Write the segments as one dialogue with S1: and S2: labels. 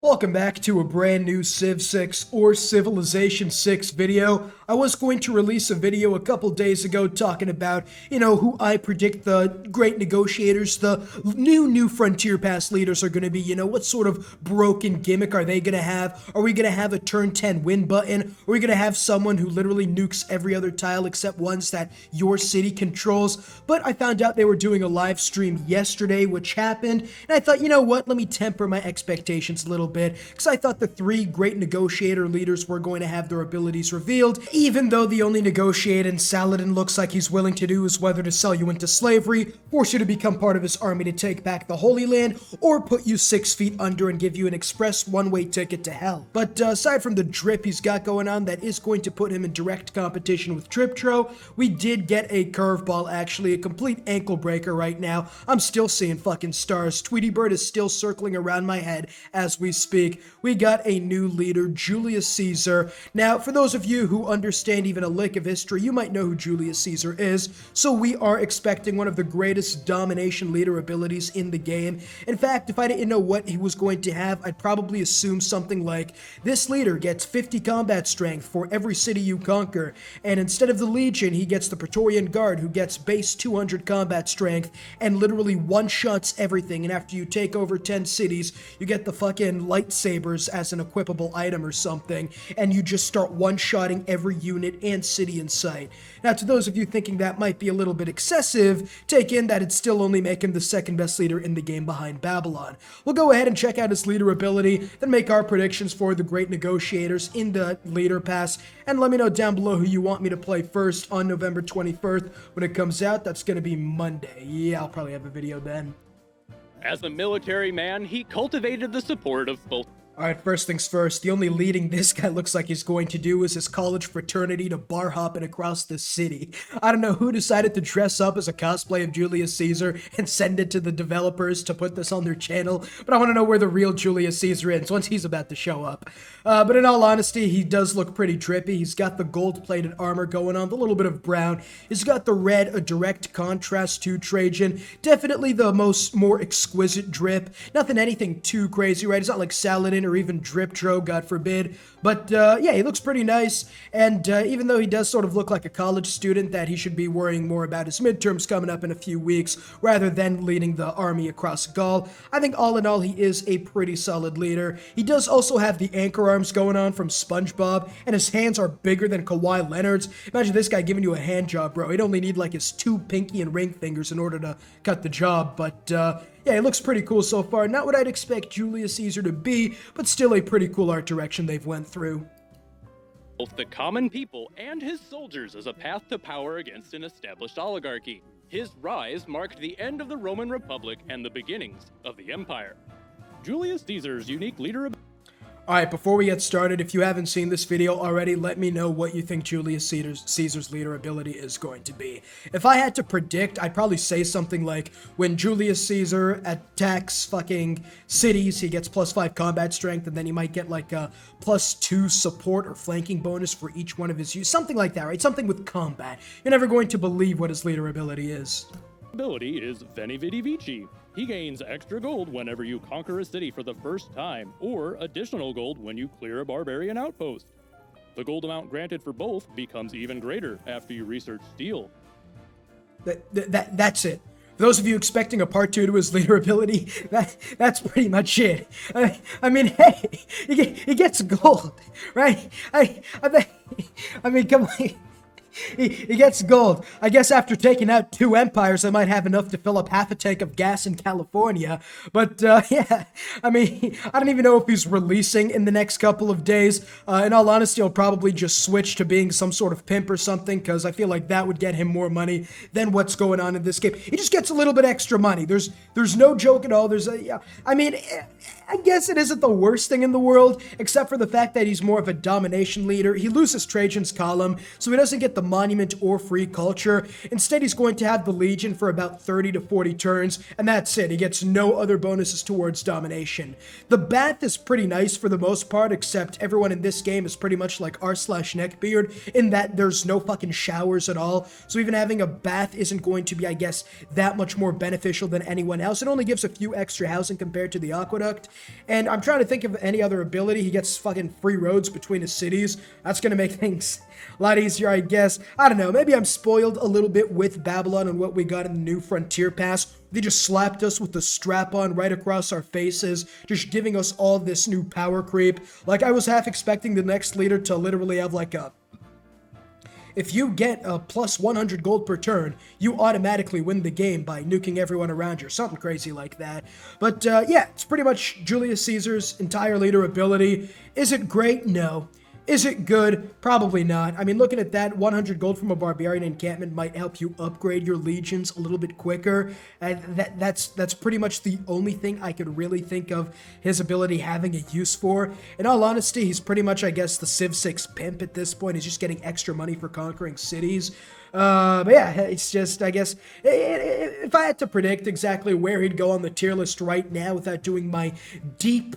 S1: Welcome back to a brand new Civ 6 or Civilization 6 video. I was going to release a video a couple days ago talking about, who I predict the great negotiators, the new Frontier Pass leaders are going to be, what sort of broken gimmick are they going to have? Are we going to have a turn 10 win button? Are we going to have someone who literally nukes every other tile except ones that your city controls? But I found out they were doing a live stream yesterday, which happened, and I thought, you know what, let me temper my expectations a little bit, because I thought the three great negotiator leaders were going to have their abilities revealed, even though the only negotiating Saladin looks like he's willing to do is whether to sell you into slavery, force you to become part of his army to take back the Holy Land, or put you 6 feet under and give you an express one-way ticket to hell. But aside from the drip he's got going on that is going to put him in direct competition with Triptro, we did get a curveball, actually, a complete ankle breaker right now. I'm still seeing fucking stars. Tweety Bird is still circling around my head as we speak. We got a new leader, Julius Ceaser. Now, for those of you who understand even a lick of history, you might know who Julius Ceaser is. So we are expecting one of the greatest domination leader abilities in the game. In fact, if I didn't know what he was going to have, I'd probably assume something like, this leader gets 50 combat strength for every city you conquer, and instead of the Legion, he gets the Praetorian Guard, who gets base 200 combat strength, and literally one-shots everything, and after you take over 10 cities, you get the fucking lightsabers as an equipable item or something, and you just start one-shotting every unit and city in sight. Now, to those of you thinking that might be a little bit excessive, take in that it's still only making the second best leader in the game behind Babylon. We'll go ahead and check out his leader ability, then make our predictions for the great negotiators in the leader pass, and let me know down below who you want me to play first on November 21st when it comes out. That's going to be Monday. Yeah, I'll probably have a video then.
S2: As a military man, he cultivated the support of both.
S1: Alright, first things first, the only leading this guy looks like he's going to do is his college fraternity to bar hopping across the city. I don't know who decided to dress up as a cosplay of Julius Caesar and send it to the developers to put this on their channel, but I want to know where the real Julius Caesar is once he's about to show up. But in all honesty, he does look pretty drippy. He's got the gold-plated armor going on, the little bit of brown. He's got the red, a direct contrast to Trajan. Definitely the more exquisite drip. Nothing anything too crazy, right? It's not like Saladin or even Driptro, God forbid. But yeah, he looks pretty nice, and even though he does sort of look like a college student, that he should be worrying more about his midterms coming up in a few weeks, rather than leading the army across Gaul, I think all in all, he is a pretty solid leader. He does also have the anchor arms going on from SpongeBob, and his hands are bigger than Kawhi Leonard's. Imagine this guy giving you a hand job, bro. He'd only need like his 2 pinky and ring fingers in order to cut the job, but yeah, it looks pretty cool so far. Not what I'd expect Julius Caesar to be, but still a pretty cool art direction they've went through.
S2: Both the common people and his soldiers as a path to power against an established oligarchy. His rise marked the end of the Roman Republic and the beginnings of the Empire. Julius Caesar's unique leader.
S1: Alright, before we get started, if you haven't seen this video already, let me know what you think Julius Caesar's leader ability is going to be. If I had to predict, I'd probably say something like, when Julius Caesar attacks fucking cities, he gets +5 combat strength, and then he might get like a +2 support or flanking bonus for each one of his use. Something like that, right? Something with combat. You're never going to believe what his leader ability is.
S2: Ability is Veni Vidi Vici. He gains extra gold whenever you conquer a city for the first time, or additional gold when you clear a barbarian outpost. The gold amount granted for both becomes even greater after you research steel.
S1: That's it. For those of you expecting a part 2 to his leader ability, that's pretty much it. I mean, hey, he gets gold, right? I mean, come on. He gets gold. I guess after taking out 2 empires, I might have enough to fill up half a tank of gas in California. But, yeah, I mean, I don't even know if he's releasing in the next couple of days. In all honesty, I'll probably just switch to being some sort of pimp or something, because I feel like that would get him more money than what's going on in this game. He just gets a little bit extra money. There's no joke at all. I mean, I guess it isn't the worst thing in the world, except for the fact that he's more of a domination leader. He loses Trajan's column, so he doesn't get the the monument or free culture. Instead, he's going to have the Legion for about 30 to 40 turns, and that's it. He gets no other bonuses towards domination. The Bath is pretty nice for the most part, except everyone in this game is pretty much like r/neckbeard in that there's no fucking showers at all. So even having a bath isn't going to be, I guess, that much more beneficial than anyone else. It only gives a few extra housing compared to the aqueduct. And I'm trying to think of any other ability. He gets fucking free roads between his cities. That's going to make things a lot easier, I guess. I don't know. Maybe I'm spoiled a little bit with Babylon and what we got in the new Frontier Pass. They just slapped us with the strap-on right across our faces, just giving us all this new power creep. Like, I was half expecting the next leader to literally have like a... If you get a plus 100 gold per turn, you automatically win the game by nuking everyone around you, or something crazy like that. But yeah, it's pretty much Julius Caesar's entire leader ability. Is it great? No. Is it good? Probably not. I mean, looking at that, 100 gold from a barbarian encampment might help you upgrade your legions a little bit quicker. And that's pretty much the only thing I could really think of his ability having a use for. In all honesty, he's pretty much, I guess, the Civ 6 pimp at this point. He's just getting extra money for conquering cities. But yeah, it's just, I guess, if I had to predict exactly where he'd go on the tier list right now without doing my deep,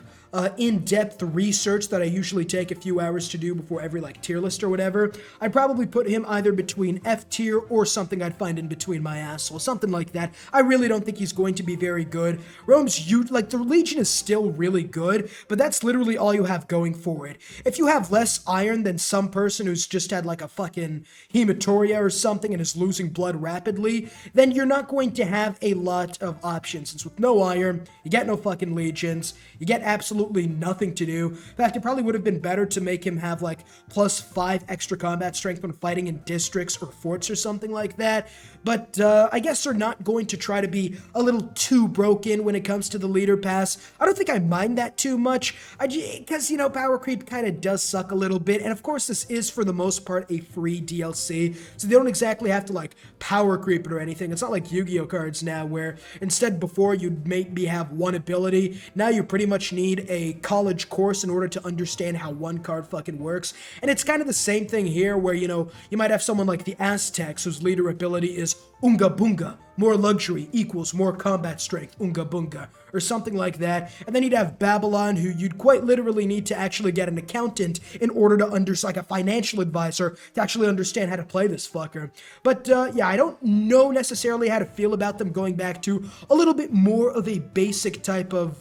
S1: in-depth research that I usually take a few hours to do before every, like, tier list or whatever, I'd probably put him either between F tier or something I'd find in between my asshole, something like that. I really don't think he's going to be very good. Rome's huge, like, the Legion is still really good, but that's literally all you have going for it. If you have less iron than some person who's just had, like, a fucking hematuria or something and is losing blood rapidly, then you're not going to have a lot of options. Since with no iron, you get no fucking legions, you get absolutely nothing to do. In fact, it probably would have been better to make him have like plus 5 extra combat strength when fighting in districts or forts or something like that. But I guess they're not going to try to be a little too broken when it comes to the leader pass. I don't think I mind that too much, because, you know, power creep kind of does suck a little bit. And of course, this is for the most part a free DLC, so they don't exactly have to like power creep it or anything. It's not like Yu-Gi-Oh cards now where instead before you'd maybe have one ability, now you pretty much need a college course in order to understand how one card fucking works. And it's kind of the same thing here where, you know, you might have someone like the Aztecs whose leader ability is Unga Bunga, more luxury equals more combat strength, Unga Bunga, or something like that. And then you'd have Babylon, who you'd quite literally need to actually get an accountant in order to like a financial advisor to actually understand how to play this fucker. But yeah, I don't know necessarily how to feel about them going back to a little bit more of a basic type of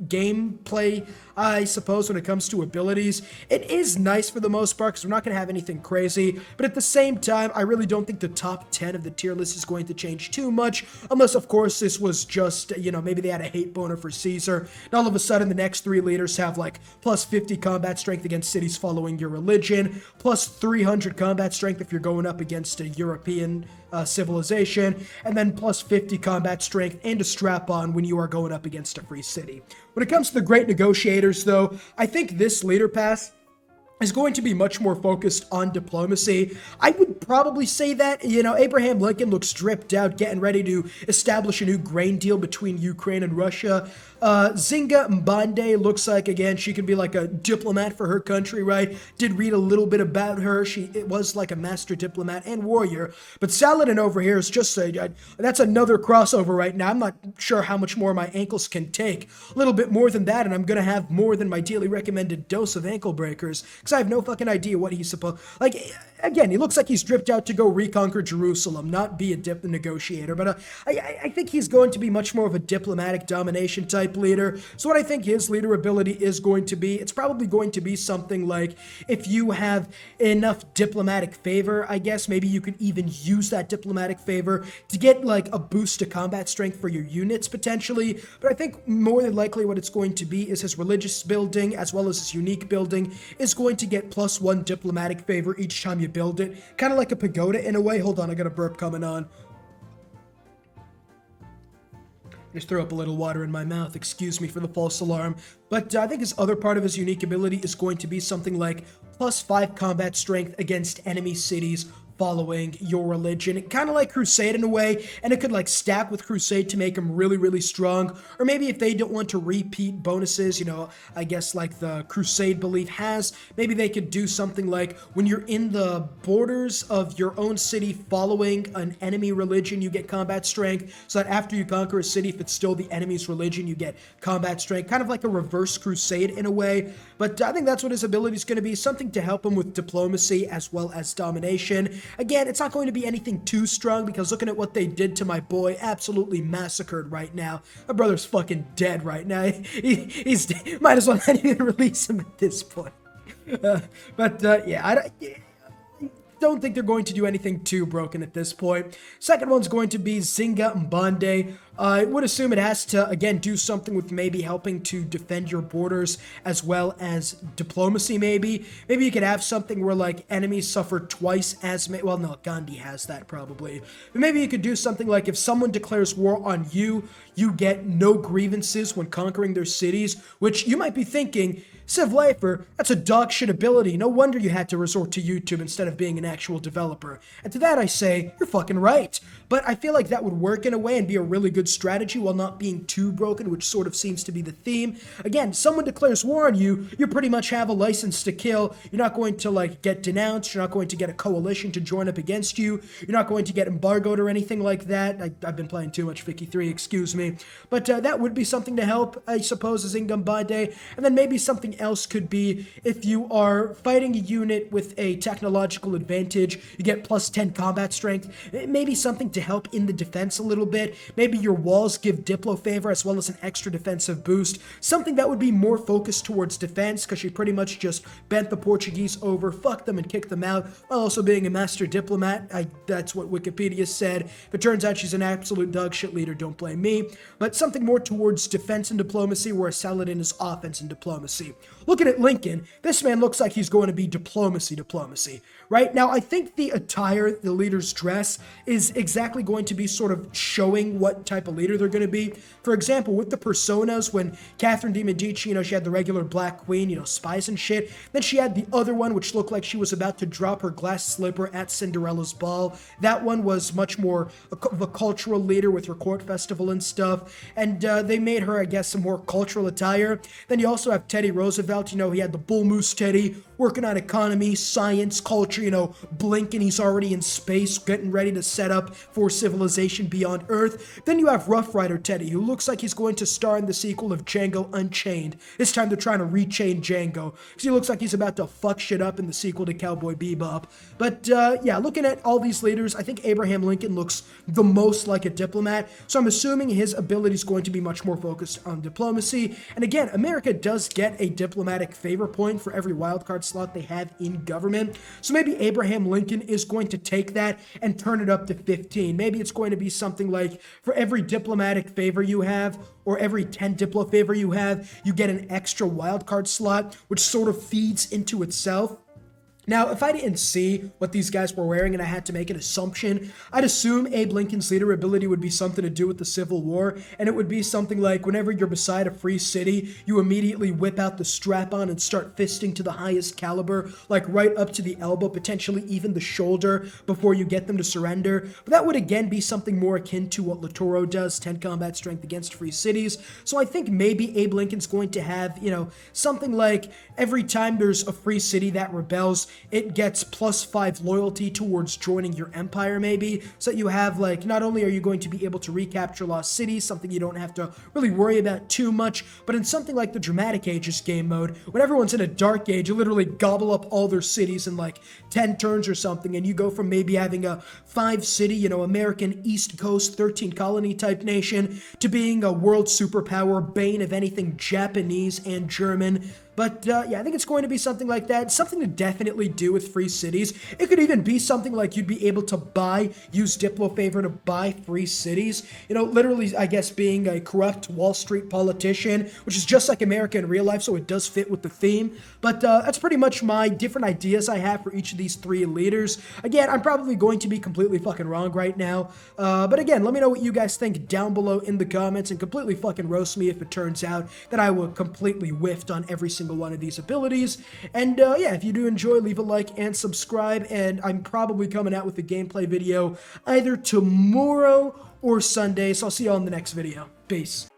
S1: gameplay, I suppose, when it comes to abilities. It is nice for the most part because we're not going to have anything crazy, but at the same time, I really don't think the top 10 of the tier list is going to change too much, unless, of course, this was just, you know, maybe they had a hate boner for Caesar, and all of a sudden the next 3 leaders have, like, plus 50 combat strength against cities following your religion, plus 300 combat strength if you're going up against a European civilization, and then plus 50 combat strength and a strap-on when you are going up against a free city. When it comes to the Great Negotiators, though, I think this leader pass is going to be much more focused on diplomacy. I would probably say that, you know, Abraham Lincoln looks dripped out, getting ready to establish a new grain deal between Ukraine and Russia. Nzinga Mbende looks like, again, she could be like a diplomat for her country, right? Did read a little bit about her. It was like a master diplomat and warrior. But Saladin over here is just that's another crossover right now. I'm not sure how much more my ankles can take. A little bit more than that, and I'm going to have more than my daily recommended dose of ankle breakers, because I have no fucking idea what he's supposed... Like, again, he looks like he's dripped out to go reconquer Jerusalem, not be a negotiator, but I think he's going to be much more of a diplomatic domination type leader. So what I think his leader ability is going to be, it's probably going to be something like, if you have enough diplomatic favor, I guess, maybe you could even use that diplomatic favor to get, like, a boost to combat strength for your units, potentially. But I think more than likely what it's going to be is his religious building, as well as his unique building, is going to get +1 diplomatic favor each time you build it. Kind of like a pagoda in a way. Hold on, I got a burp coming on. Just throw up a little water in my mouth. Excuse me for the false alarm. But I think his other part of his unique ability is going to be something like +5 combat strength against enemy cities following your religion. Kind of like Crusade in a way, and it could like stack with Crusade to make them really, really strong. Or maybe if they don't want to repeat bonuses, I guess like the Crusade belief has, maybe they could do something like when you're in the borders of your own city following an enemy religion, you get combat strength, so that after you conquer a city, if it's still the enemy's religion, you get combat strength, kind of like a reverse Crusade in a way. But I think that's what his ability is going to be, something to help him with diplomacy as well as domination. Again, it's not going to be anything too strong, because looking at what they did to my boy, absolutely massacred right now. My brother's fucking dead right now. He's might as well not even release him at this point. I don't think they're going to do anything too broken at this point. Second one's going to be nzinga mbende. I would assume it has to, again, do something with maybe helping to defend your borders as well as diplomacy, maybe. Maybe you could have something where, like, enemies suffer twice as many. Well, no, Gandhi has that probably. But maybe you could do something like if someone declares war on you, you get no grievances when conquering their cities, which you might be thinking, Civ Lifer, that's a dog shit ability. No wonder you had to resort to YouTube instead of being an actual developer. And to that I say, you're fucking right. But I feel like that would work in a way and be a really good strategy while not being too broken, which sort of seems to be the theme. Again, someone declares war on you, you pretty much have a license to kill. You're not going to, like, get denounced. You're not going to get a coalition to join up against you. You're not going to get embargoed or anything like that. I've been playing too much Vicky 3, excuse me. But that would be something to help, I suppose, as nzinga mbende. And then maybe something else could be if you are fighting a unit with a technological advantage, you get plus 10 combat strength. Maybe something to help in the defense a little bit. Maybe your walls give Diplo favor as well as an extra defensive boost. Something that would be more focused towards defense, because she pretty much just bent the Portuguese over, fucked them, and kicked them out, while also being a master diplomat. That's what Wikipedia said. If it turns out she's an absolute dog shit leader, don't blame me. But something more towards defense and diplomacy, where Saladin is offense and diplomacy. Looking at Lincoln, this man looks like he's going to be diplomacy, right? Now, I think the attire, the leader's dress, is exactly going to be sort of showing what type of leader they're going to be. For example, with the personas, when Catherine de Medici, she had the regular Black Queen, spies and shit. Then she had the other one, which looked like she was about to drop her glass slipper at Cinderella's ball. That one was much more of a cultural leader with her court festival and stuff. And they made her, I guess, some more cultural attire. Then you also have Teddy Roosevelt. He had the bull moose Teddy, working on economy, science, culture, blinking, he's already in space, getting ready to set up for civilization beyond Earth. Then you have Rough Rider Teddy, who looks like he's going to star in the sequel of Django Unchained. This time they're trying to rechain Django, because he looks like he's about to fuck shit up in the sequel to Cowboy Bebop. But, looking at all these leaders, I think Abraham Lincoln looks the most like a diplomat, so I'm assuming his ability is going to be much more focused on diplomacy. And again, America does get a diplomatic favor point for every wildcard slot they have in government, so maybe Abraham Lincoln is going to take that and turn it up to 15. Maybe it's going to be something like, for every diplomatic favor you have, or every 10 diplo favor you have, you get an extra wildcard slot, which sort of feeds into itself. Now, if I didn't see what these guys were wearing and I had to make an assumption, I'd assume Abe Lincoln's leader ability would be something to do with the Civil War, and it would be something like whenever you're beside a free city, you immediately whip out the strap-on and start fisting to the highest caliber, like right up to the elbow, potentially even the shoulder, before you get them to surrender. But that would again be something more akin to what Latoro does, 10 combat strength against free cities. So I think maybe Abe Lincoln's going to have, something like every time there's a free city that rebels, it gets plus 5 loyalty towards joining your empire, maybe, so that you have, like, not only are you going to be able to recapture lost cities, something you don't have to really worry about too much, but in something like the Dramatic Ages game mode, when everyone's in a dark age, you literally gobble up all their cities in like 10 turns or something, and you go from maybe having a 5-city, American East Coast 13 colony type nation, to being a world superpower, bane of anything Japanese and German. But, I think it's going to be something like that. Something to definitely do with free cities. It could even be something like you'd be able to use Diplo favor to buy free cities. Literally, I guess, being a corrupt Wall Street politician, which is just like America in real life, so it does fit with the theme. But, that's pretty much my different ideas I have for each of these 3 leaders. Again, I'm probably going to be completely fucking wrong right now. But again, let me know what you guys think down below in the comments, and completely fucking roast me if it turns out that I will completely whiffed on every single single one of these abilities. And yeah, if you do enjoy, leave a like and subscribe, and I'm probably coming out with a gameplay video either tomorrow or Sunday, so I'll see you all in the next video. Peace.